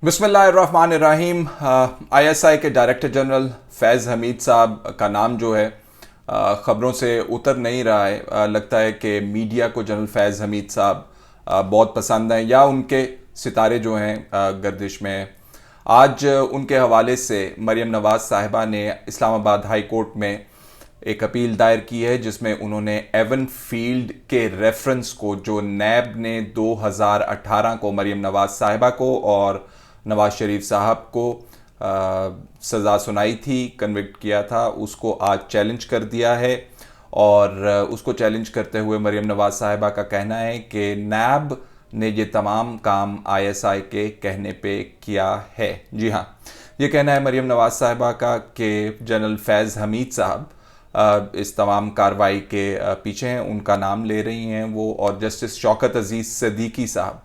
बिस्मिल्लाहिर्रहमानिर्रहीम। आईएसआई के director general फैज़ हमीद साहब का नाम जो है ख़बरों से उतर नहीं रहा है। लगता है कि मीडिया को जनरल फैज़ हमीद साहब बहुत पसंद हैं या उनके सितारे जो हैं गर्दिश में हैं। आज उनके हवाले से मरियम नवाज़ साहिबा ने इस्लामाबाद हाई कोर्ट में एक अपील दायर की है, जिसमें उन्होंने एवन फील्ड के रेफरेंस को, जो नैब ने 2018 को मरियम नवाज़ साहिबा को और नवाज शरीफ साहब को सज़ा सुनाई थी, कन्विक्ट किया था, उसको आज चैलेंज कर दिया है। और उसको चैलेंज करते हुए मरियम नवाज साहिबा का कहना है कि नैब ने ये तमाम काम आईएसआई के कहने पे किया है। जी हाँ, ये कहना है मरियम नवाज साहिबा का कि जनरल फैज़ हमीद साहब इस तमाम कार्रवाई के पीछे हैं, उनका नाम ले रही हैं वो। और जस्टिस शौकत अजीज़ सिद्दीकी साहब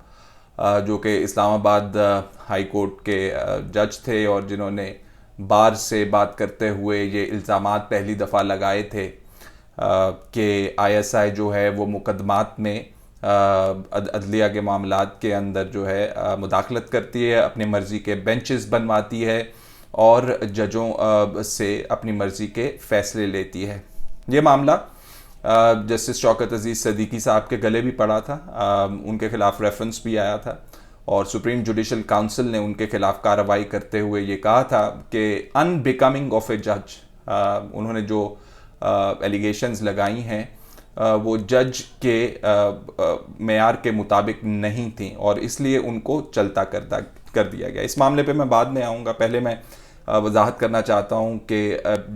जो कि इस्लामाबाद हाई कोर्ट के जज थे और जिन्होंने बार से बात करते हुए ये इल्ज़ामात पहली दफ़ा लगाए थे कि आईएसआई जो है वो मुकदमात में अदलिया के मामलात के अंदर जो है मुदाखलत करती है, अपनी मर्ज़ी के बेंचेस बनवाती है और जजों से अपनी मर्ज़ी के फ़ैसले लेती है। ये मामला जस्टिस शौकत अजीज़ सिद्दीकी साहब के गले भी पड़ा था, उनके खिलाफ रेफरेंस भी आया था और सुप्रीम जुडिशल काउंसिल ने उनके खिलाफ कार्रवाई करते हुए ये कहा था कि अनबिकमिंग ऑफ ए जज, उन्होंने जो एलिगेशंस लगाई हैं वो जज के मेयार के मुताबिक नहीं थी और इसलिए उनको चलता कर दिया गया। इस मामले पे मैं बाद में आऊँगा, पहले मैं वजाहत करना चाहता हूँ कि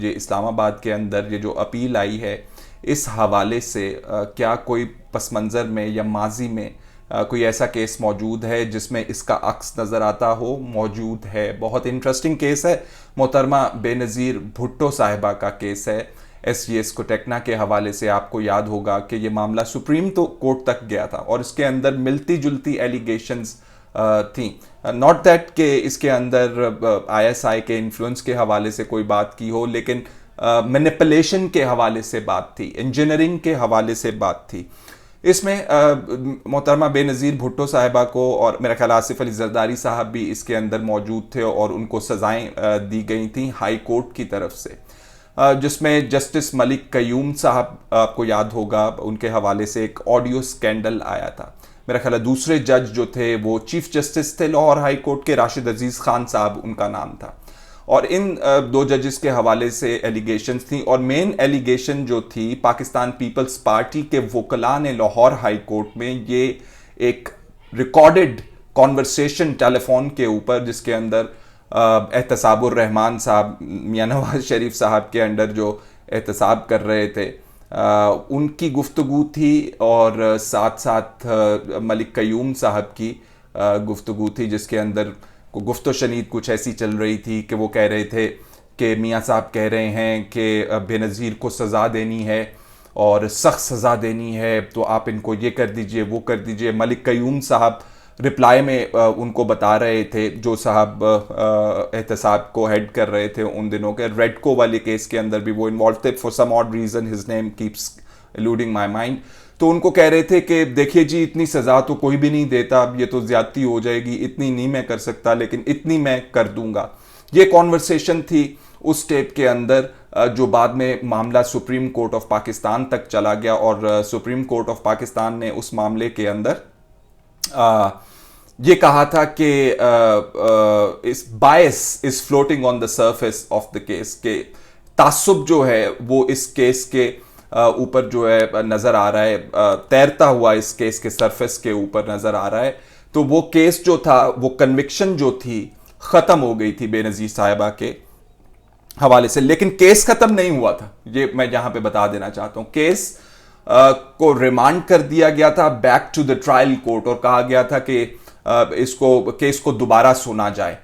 ये इस्लामाबाद के अंदर ये जो अपील आई है, इस हवाले से क्या कोई पस मंज़र में या माजी में कोई ऐसा केस मौजूद है जिसमें इसका अक्स नज़र आता हो? मौजूद है। बहुत इंटरेस्टिंग केस है। मोहतरमा बेनज़ीर भुट्टो साहिबा का केस है। एसजीएस कोटेक्ना के हवाले से आपको याद होगा कि ये मामला सुप्रीम तो कोर्ट तक गया था और इसके अंदर मिलती जुलती एलिगेशंस थी। नॉट दैट कि इसके अंदर आईएसआई के इन्फ्लुएंस के हवाले से कोई बात की हो, लेकिन मैनिपुलेशन के हवाले से बात थी, इंजीनियरिंग के हवाले से बात थी। इसमें मोहतरमा बेनज़ीर भुट्टो साहिबा को और मेरा ख्याल आसिफ अली जरदारी साहब भी इसके अंदर मौजूद थे और उनको सज़ाएं दी गई थी हाई कोर्ट की तरफ से, जिसमें जस्टिस मलिक कयूम साहब, आपको याद होगा, उनके हवाले से एक ऑडियो स्कैंडल आया था। मेरा ख्याल दूसरे जज जो थे वो चीफ जस्टिस थे लाहौर हाई कोर्ट के, राशिद अजीज़ खान साहब उनका नाम था। और इन दो जजेस के हवाले से एलिगेशंस थी और मेन एलिगेशन जो थी, पाकिस्तान पीपल्स पार्टी के वकला ने लाहौर हाई कोर्ट में ये एक रिकॉर्डेड कॉन्वर्सेशन टेलीफोन के ऊपर, जिसके अंदर एहतसाबुर रहमान साहब मियां नवाज शरीफ साहब के अंडर जो एहतसाब कर रहे थे, उनकी गुफ्तगू थी और साथ साथ मलिक कयूम साहब की गुफ्तगू थी, जिसके अंदर गुफ्तो शनीद कुछ ऐसी चल रही थी कि वो कह रहे थे कि मियाँ साहब कह रहे हैं कि बेनज़ीर को सज़ा देनी है और सख्त सज़ा देनी है, तो आप इनको ये कर दीजिए, वो कर दीजिए। मलिक कयूम साहब रिप्लाई में उनको बता रहे थे, जो साहब एहतसाब को हेड कर रहे थे उन दिनों के, रेडको वाले केस के अंदर भी वो इन्वॉल्व थे, for some odd reason his name keeps eluding my mind. तो उनको कह रहे थे कि देखिए जी, इतनी सज़ा तो कोई भी नहीं देता, अब ये तो ज़्यादती हो जाएगी, इतनी नहीं मैं कर सकता, लेकिन इतनी मैं कर दूंगा। ये कॉन्वर्सेशन थी उस टेप के अंदर, जो बाद में मामला सुप्रीम कोर्ट ऑफ पाकिस्तान तक चला गया और सुप्रीम कोर्ट ऑफ पाकिस्तान ने उस मामले के अंदर ये कहा था कि इस बायस is floating on the surface of the case, के तासुब जो है वो इस केस के ऊपर जो है नजर आ रहा है, तैरता हुआ इस केस के सरफेस के ऊपर नजर आ रहा है। तो वो केस जो था, वो कन्विक्शन जो थी, खत्म हो गई थी बेनज़ीर साहिबा के हवाले से, लेकिन केस खत्म नहीं हुआ था। ये मैं यहां पे बता देना चाहता हूं। केस को रिमांड कर दिया गया था back to the trial court और कहा गया था कि इसको केस को दोबारा सुना जाए।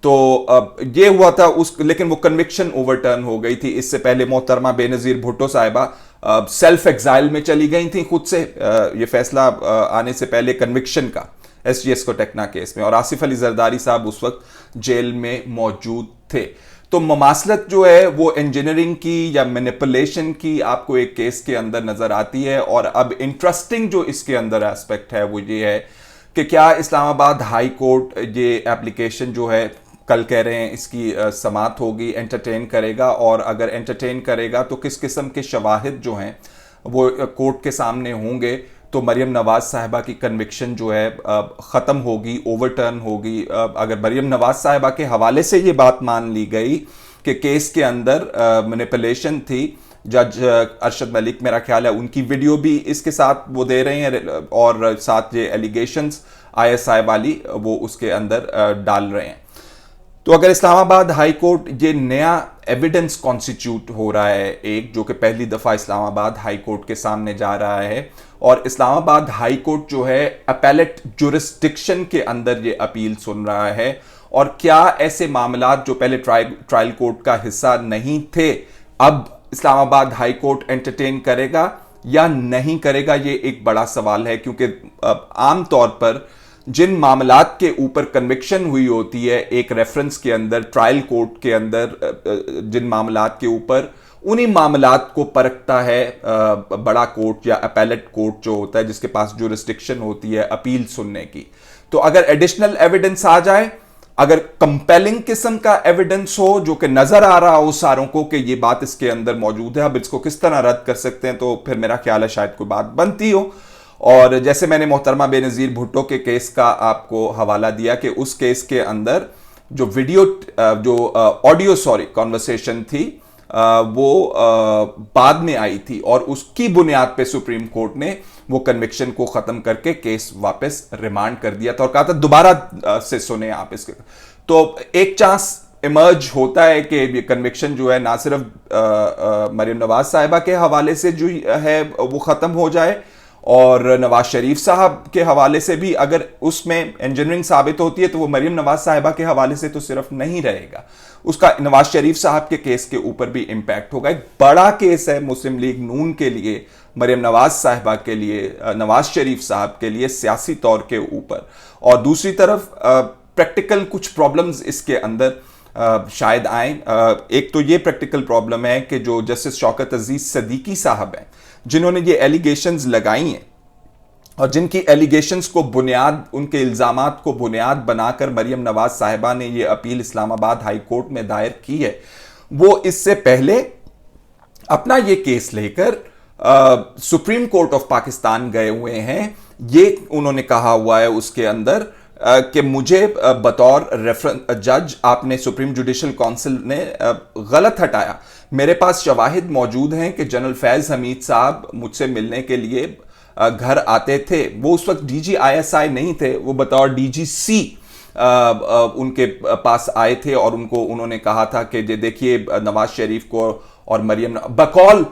तो ये हुआ था लेकिन वो कन्विक्शन ओवरटर्न हो गई थी। इससे पहले मोहतरमा बेनज़ीर भुट्टो साहिबा सेल्फ एग्जाइल में चली गई थी खुद से, ये फैसला आने से पहले कन्विक्शन का एसजीएस कोटेक्ना केस में, और आसिफ अली जरदारी साहब उस वक्त जेल में मौजूद थे। तो ममासलत जो है वो इंजीनियरिंग की या मैनिपुलेशन की आपको एक केस के अंदर नजर आती है। और अब इंटरेस्टिंग जो इसके अंदर एस्पेक्ट है वो ये है कि क्या इस्लामाबाद हाई कोर्ट ये एप्लीकेशन जो है कल कह रहे हैं इसकी समाअत होगी, एंटरटेन करेगा, और अगर एंटरटेन करेगा तो किस किस्म के शवाहिद जो हैं वो कोर्ट के सामने होंगे, तो मरियम नवाज साहिबा की कन्विक्शन जो है ख़त्म होगी, ओवरटर्न होगी। अगर मरियम नवाज साहिबा के हवाले से ये बात मान ली गई कि केस के अंदर मैनिपुलेशन थी, जज अरशद मलिक मेरा ख्याल है उनकी वीडियो भी इसके साथ वो दे रहे हैं, और साथ ये एलिगेशंस ISI वाली वो उसके अंदर डाल रहे हैं। तो अगर इस्लामाबाद हाई कोर्ट ये नया एविडेंस कॉन्स्टिट्यूट हो रहा है, एक जो कि पहली दफ़ा इस्लामाबाद हाई कोर्ट के सामने जा रहा है, और इस्लामाबाद हाई कोर्ट जो है अपैलेट जुरिस्डिक्शन के अंदर ये अपील सुन रहा है, और क्या ऐसे मामलात जो पहले ट्रायल कोर्ट का हिस्सा नहीं थे अब इस्लामाबाद हाई कोर्ट एंटरटेन करेगा या नहीं करेगा, ये एक बड़ा सवाल है। क्योंकि आम तौर पर जिन मामलात के ऊपर कन्विक्शन हुई होती है एक रेफरेंस के अंदर, ट्रायल कोर्ट के अंदर जिन मामलात के ऊपर, उन्हीं मामलात को परखता है बड़ा कोर्ट या अपैलेट कोर्ट जो होता है, जिसके पास जुरिस्डिक्शन होती है अपील सुनने की। तो अगर एडिशनल एविडेंस आ जाए, अगर कंपेलिंग किस्म का एविडेंस हो जो कि नजर आ रहा हो सारों को कि ये बात इसके अंदर मौजूद है, अब इसको किस तरह रद्द कर सकते हैं, तो फिर मेरा ख्याल है शायद कोई बात बनती हो। और जैसे मैंने मोहतरमा बेनज़ीर भुट्टो के केस का आपको हवाला दिया कि उस केस के अंदर जो ऑडियो कॉन्वर्सेशन थी वो बाद में आई थी, और उसकी बुनियाद पे सुप्रीम कोर्ट ने वो कन्विक्शन को खत्म करके केस वापस रिमांड कर दिया था और कहा था दोबारा से सुने आप इसके। तो एक चांस इमर्ज होता है कि ये कन्विक्शन जो है ना सिर्फ मरियम नवाज साहिबा के हवाले से जो है वो खत्म हो जाए, और नवाज शरीफ साहब के हवाले से भी अगर उसमें इंजीनियरिंग साबित होती है तो वो मरियम नवाज साहिबा के हवाले से तो सिर्फ नहीं रहेगा, उसका नवाज शरीफ साहब के केस के ऊपर भी इंपैक्ट होगा। एक बड़ा केस है मुस्लिम लीग नून के लिए, मरियम नवाज साहिबा के लिए, नवाज शरीफ साहब के लिए सियासी तौर के ऊपर। और दूसरी तरफ प्रैक्टिकल कुछ प्रॉब्लम्स इसके अंदर शायद आए। एक तो ये प्रैक्टिकल प्रॉब्लम है कि जो जस्टिस शौकत अजीज सदीकी साहब हैं जिन्होंने ये एलिगेशंस लगाई हैं, और जिनकी एलिगेशंस को बुनियाद, उनके इल्जामात को बुनियाद बनाकर मरियम नवाज साहिबा ने ये अपील इस्लामाबाद हाई कोर्ट में दायर की है, वो इससे पहले अपना ये केस लेकर सुप्रीम कोर्ट ऑफ पाकिस्तान गए हुए हैं। ये उन्होंने कहा हुआ है उसके अंदर कि मुझे बतौर रेफरेंस जज आपने सुप्रीम जुडिशल काउंसिल ने गलत हटाया। मेरे पास शवाहिद मौजूद हैं कि जनरल फैज हमीद साहब मुझसे मिलने के लिए घर आते थे। वो उस वक्त DG ISI नहीं थे, वो बतौर DGC उनके पास आए थे, और उन्होंने कहा था कि देखिए नवाज शरीफ को और मरियम बकौल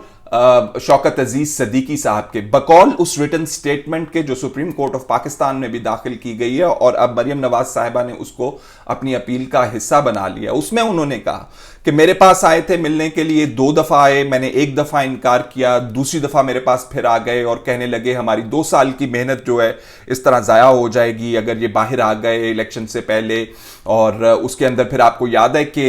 शौकत अजीज सदीकी साहब के बकौल उस रिटन स्टेटमेंट के जो सुप्रीम कोर्ट ऑफ पाकिस्तान में भी दाखिल की गई है, और अब मरियम नवाज साहिबा ने उसको अपनी अपील का हिस्सा बना लिया। उसमें उन्होंने कहा कि मेरे पास आए थे मिलने के लिए, 2 दफा आए, मैंने 1 दफा इनकार किया, दूसरी दफा मेरे पास फिर आ गए और कहने लगे हमारी 2 साल की मेहनत जो है इस तरह जाया हो जाएगी अगर ये बाहर आ गए इलेक्शन से पहले। और उसके अंदर फिर आपको याद है कि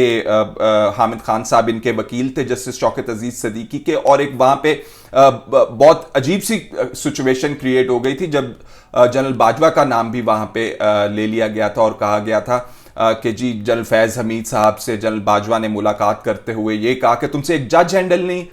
हामिद खान साहब इनके वकील थे जस्टिस शौकत अजीज सदीकी के, और एक वहां पे बहुत अजीब सी सिचुएशन क्रिएट हो गई थी जब जनरल बाजवा का नाम भी वहां पे ले लिया गया था, और कहा गया था कि जी जनरल फैज हमीद साहब से जनरल बाजवा ने मुलाकात करते हुए ये कहा कि तुमसे एक जज हैंडल नहीं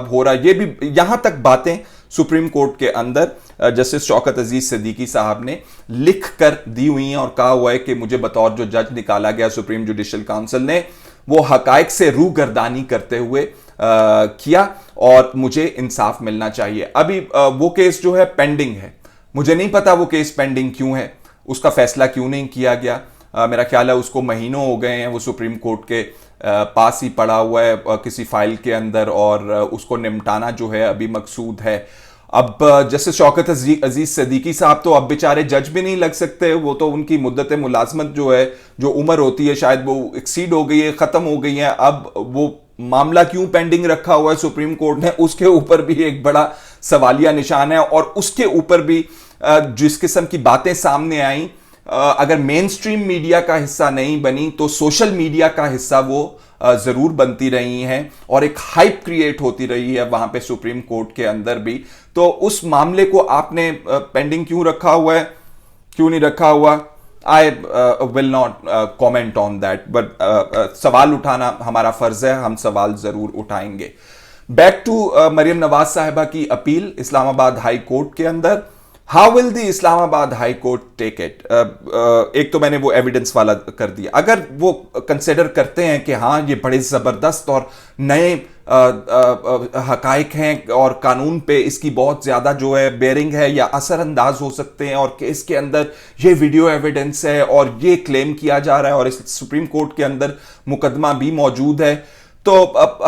हो रहा। ये भी यहां तक बातें सुप्रीम कोर्ट के अंदर जस्टिस शौकत अजीज सदीकी साहब ने लिख कर दी हुई हैं, और कहा हुआ है कि मुझे बतौर जो जज निकाला गया सुप्रीम जुडिशल काउंसिल ने वो हकायक से रूगर्दानी करते हुए किया, और मुझे इंसाफ मिलना चाहिए। अभी वो केस जो है पेंडिंग है, मुझे नहीं पता वो केस पेंडिंग क्यों है, उसका फैसला क्यों नहीं किया गया। मेरा ख्याल है उसको महीनों हो गए हैं, वो सुप्रीम कोर्ट के पास ही पड़ा हुआ है किसी फाइल के अंदर, और उसको निपटाना जो है अभी मकसूद है। अब जस्टिस शौकत अजीज सदीकी साहब तो अब बेचारे जज भी नहीं लग सकते, वो तो उनकी मुद्दत मुलाजमत जो है, जो उम्र होती है शायद वो एक्सीड हो गई है, खत्म हो गई है। अब वो मामला क्यों पेंडिंग रखा हुआ है सुप्रीम कोर्ट ने, उसके ऊपर भी एक बड़ा सवालिया निशान है। और उसके ऊपर भी जिस किस्म की बातें सामने आई, अगर मेन स्ट्रीम मीडिया का हिस्सा नहीं बनी तो सोशल मीडिया का हिस्सा वो जरूर बनती रही हैं, और एक हाइप क्रिएट होती रही है वहां पे सुप्रीम कोर्ट के अंदर भी। तो उस मामले को आपने पेंडिंग क्यों रखा हुआ है, क्यों नहीं रखा हुआ, I will not comment on that, but सवाल उठाना हमारा फर्ज है, हम सवाल जरूर उठाएंगे। बैक टू मरियम नवाज साहिबा की अपील इस्लामाबाद हाई कोर्ट के अंदर। How will the Islamabad high court take it? एक तो मैंने वो एविडेंस वाला कर दिया, अगर वो कंसिडर करते हैं कि हाँ ये बड़े ज़बरदस्त और नए हकाइक हैं और कानून पे इसकी बहुत ज़्यादा जो है बेयरिंग है या असरअंदाज हो सकते हैं, और केस के अंदर ये वीडियो एविडेंस है और ये क्लेम किया जा रहा है और इस सुप्रीम कोर्ट के अंदर मुकदमा भी मौजूद है, तो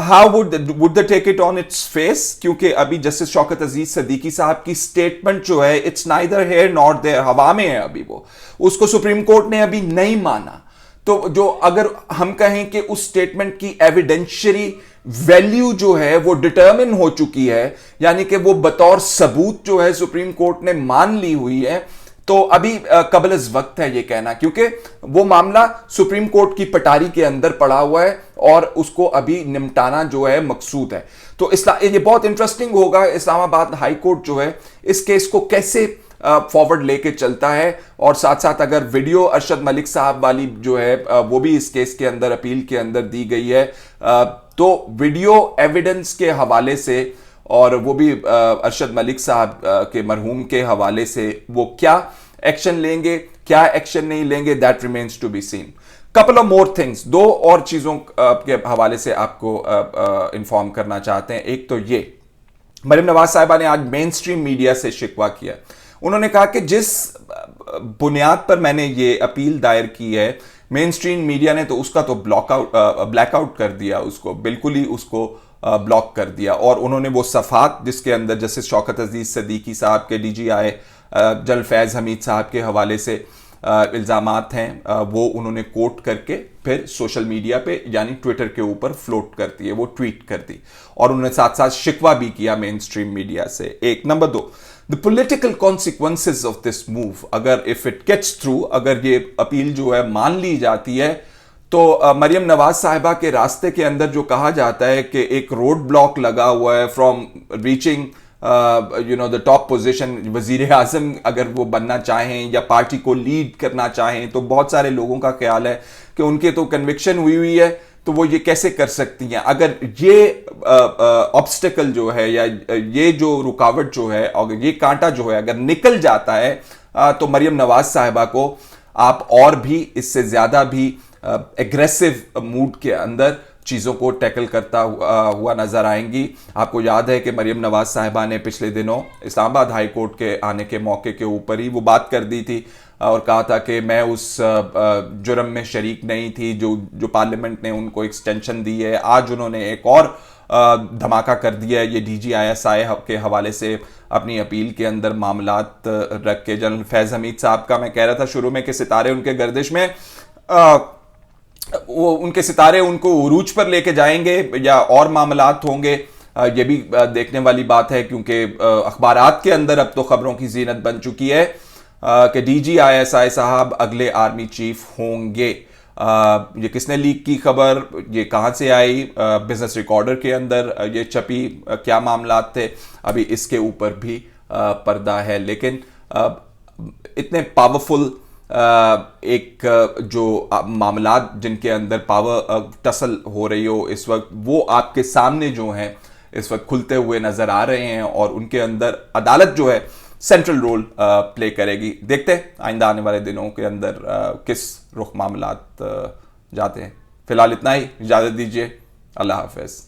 how would they take it on its face? क्योंकि अभी जस्टिस शौकत अजीज सिद्दीकी साहब की स्टेटमेंट जो है it's neither here nor there, हवा में है अभी, वो उसको सुप्रीम कोर्ट ने अभी नहीं माना। तो जो अगर हम कहें कि उस स्टेटमेंट की एविडेंशियरी वैल्यू जो है वो डिटर्मिन हो चुकी है, यानी कि वो बतौर सबूत जो है सुप्रीम कोर्ट ने मान ली हुई है, तो अभी कबल अज़ वक्त है ये कहना, क्योंकि वो मामला सुप्रीम कोर्ट की पटारी के अंदर पड़ा हुआ है और उसको अभी निपटाना जो है मकसूद है। तो ये बहुत इंटरेस्टिंग होगा इस्लामाबाद हाई कोर्ट जो है इस केस को कैसे फॉरवर्ड लेके चलता है, और साथ साथ अगर वीडियो अरशद मलिक साहब वाली जो है वो भी इस केस के अंदर अपील के अंदर दी गई है, तो वीडियो एविडेंस के हवाले से और वो भी अरशद मलिक साहब के मरहूम के हवाले से वो क्या एक्शन लेंगे, क्या एक्शन नहीं लेंगे, that remains to be seen. Couple of more things, दो और चीजों के हवाले से आपको इंफॉर्म करना चाहते हैं। एक तो ये, मरियम नवाज साहिबा ने आज मेन स्ट्रीम मीडिया से शिकवा किया। उन्होंने कहा कि जिस बुनियाद पर मैंने ये अपील दायर की है, मेन स्ट्रीम मीडिया ने तो उसका तो ब्लैकआउट कर दिया, उसको बिल्कुल ही उसको ब्लॉक कर दिया, और उन्होंने वो सफ़ात जिसके अंदर जस्टिस शौकत अजीज सिद्दीकी साहब के DGI जनरल फैज़ हमीद साहब के हवाले से इल्ज़ामात हैं, वो उन्होंने कोट करके फिर सोशल मीडिया पे यानी ट्विटर के ऊपर फ्लोट कर दिए, वो ट्वीट कर दी, और उन्होंने साथ साथ शिकवा भी किया मेन स्ट्रीम मीडिया से। एक नंबर दो, the political consequences of this move, अगर इफ इट गेट्स थ्रू, अगर ये अपील जो है मान ली जाती है, तो मरियम नवाज साहिबा के रास्ते के अंदर जो कहा जाता है कि एक रोड ब्लॉक लगा हुआ है from reaching the top position, वजीर आजम अगर वो बनना चाहें या पार्टी को लीड करना चाहें, तो बहुत सारे लोगों का ख्याल है कि उनके तो कन्विक्शन हुई हुई है, तो वो ये कैसे कर सकती हैं? अगर ये ऑब्स्टिकल जो है या ये जो रुकावट जो है और ये कांटा जो है अगर निकल जाता है, तो मरियम नवाज साहिबा को आप और भी इससे ज्यादा भी एग्रेसिव मूड के अंदर चीज़ों को टैकल करता हुआ नजर आएंगी। आपको याद है कि मरियम नवाज साहिबा ने पिछले दिनों इस्लामाबाद हाई कोर्ट के आने के मौके के ऊपर ही वो बात कर दी थी और कहा था कि मैं उस जुर्म में शरीक नहीं थी जो पार्लियामेंट ने उनको एक्सटेंशन दी है। आज उन्होंने एक और धमाका कर दिया है, ये DGI के हवाले से अपनी अपील के अंदर मामलात रख के। जनरल फैज़ हमीद साहब का मैं कह रहा था शुरू में कि सितारे उनके गर्दिश में वो उनके सितारे उनको उरूज पर लेके जाएंगे या और मामलात होंगे, ये भी देखने वाली बात है, क्योंकि अखबारात के अंदर अब तो खबरों की जीनत बन चुकी है कि DGI साहब अगले आर्मी चीफ होंगे। ये किसने लीक की खबर, ये कहाँ से आई, बिजनेस रिकॉर्डर के अंदर ये छपी, क्या मामलात थे, अभी इसके ऊपर भी पर्दा है। लेकिन इतने पावरफुल एक जो मामलात जिनके अंदर पावर टसल हो रही हो इस वक्त, वो आपके सामने जो हैं इस वक्त खुलते हुए नजर आ रहे हैं, और उनके अंदर अदालत जो है सेंट्रल रोल प्ले करेगी। देखते हैं आइंदा आने वाले दिनों के अंदर किस रुख मामलात जाते हैं। फिलहाल इतना ही, इजाजत दीजिए, अल्लाह हाफिज।